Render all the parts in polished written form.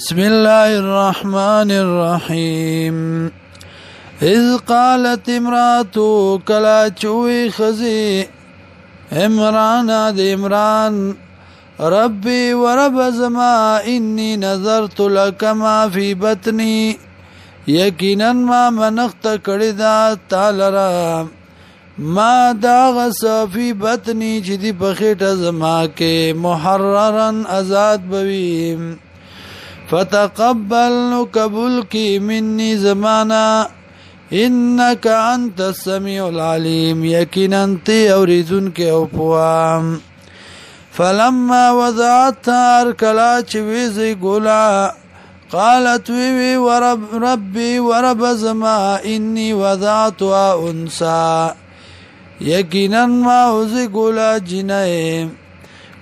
بسم الله الرحمن الرحيم. إذ قالت امرأة كلا چوي خزي عمران عمران ربي ورب زما إني نظرت لك ما في بطني يقينا ما منخت کړی تعالرا ما داغس فی بطنی چې دی بخیټه زما کې محررا آزاد بوي فتقبل قبول کی مني زمانا انك انت السميع العليم یقینا تی اوریدون کې او پوام فلما وضعتها کلا چې ویزي ګولا قالت وی ربي ورب زما إني وضعتها أنثى یقینا ما اوزی ګولا جنای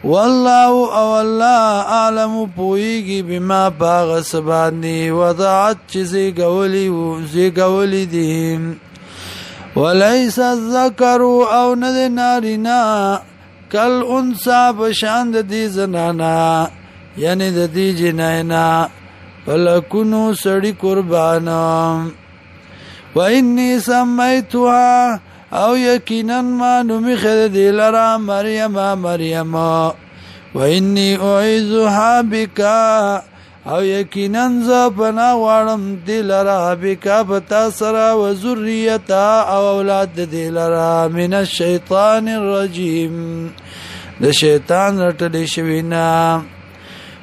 والله او الله اعلم پویږي بما باغ سبانی وضعت چیزی گولی دي وليس الذكر او ند نارینا کل انثى بشاند دي زنانا یعنی د دې جناینا فلکونو سړی قربانا وإني سميتها او یقینا ما نومی خد دی لرا مریم و انی اعیذها بکا او یقینا ز پنا غواړم دی لرا بکا پتا سرا و ذریتا او اولاد دی لرا من الشیطان الرجیم د شیطان رټلی شوینا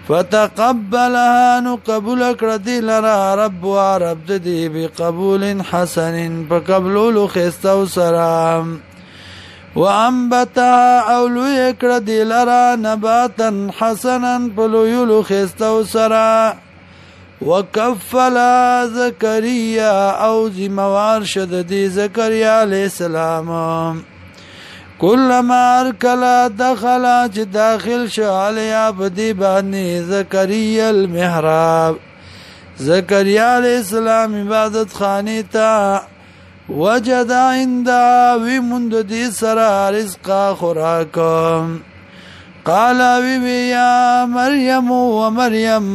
فتقبلها نو قبول کړ دی لرا رب و رب دی بقبول حسن فقبلولو خستو سلام وانبتها اولو کړ دی لرا نباتا حسنا پلویلو خستو سرا وکفلا زکریا او زموار شد دی زکریا علیہ السلام كلما ارکلا دخلا چې داخل شو علیا بدی باندې زکریا المحراب زکریا علیہ السلام عبادت خانی تا وجد عندها ومند دی سرا رزقا خوراکم قال وی یا مریم و مریم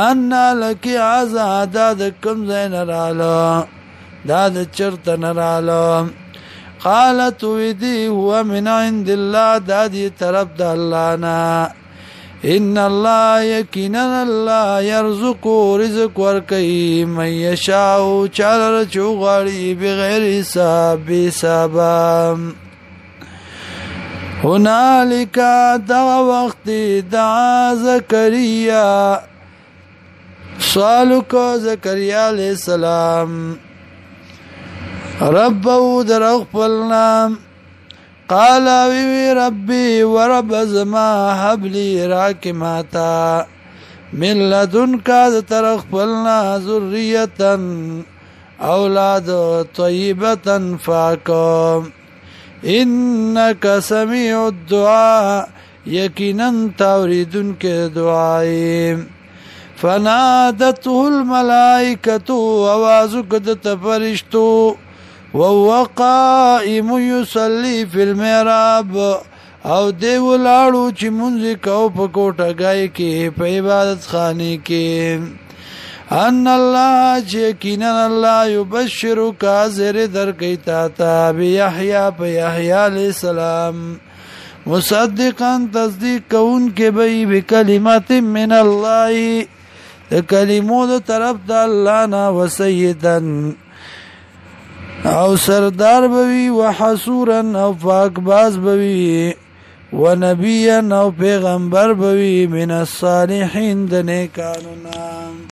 انا لکی عزا داد کم زین رالا داد چرت نرالا قالت ویدی هو من عند الله دادی طرف د الله نا ان الله یقینا الله يرزق رزق ورکي من يشاء چالر چوغړي بغیر حساب هنالک دا وخت دعا زکریا سوال کو زکریا علیہ السلام ربو در اغفلنا قال وی ربی ورب زما حبلی راکماتا من لدنکا در اغفلنا ذریتا اولاد طیبتا فاکم انکا سمیع الدعا یقینا توریدن کے دعائی فنادته الملائکة ووازک دت فرشتو وهو قائم يصلي في المحراب او دی ولاړو چې مونږ کو په کوټګای کې په عبادت خانه کې ان الله یقینا الله يبشرك زر درکې تا بيحيى په يحيى عليه السلام مصدقا تصدیق کون کې به بکلمات من الله کلمو د طرف د الله نه وسیدن او سردار بوي وحسورا او پاکباز بوي ونبيا او پیغمبر بوي من الصالحين د نیکانو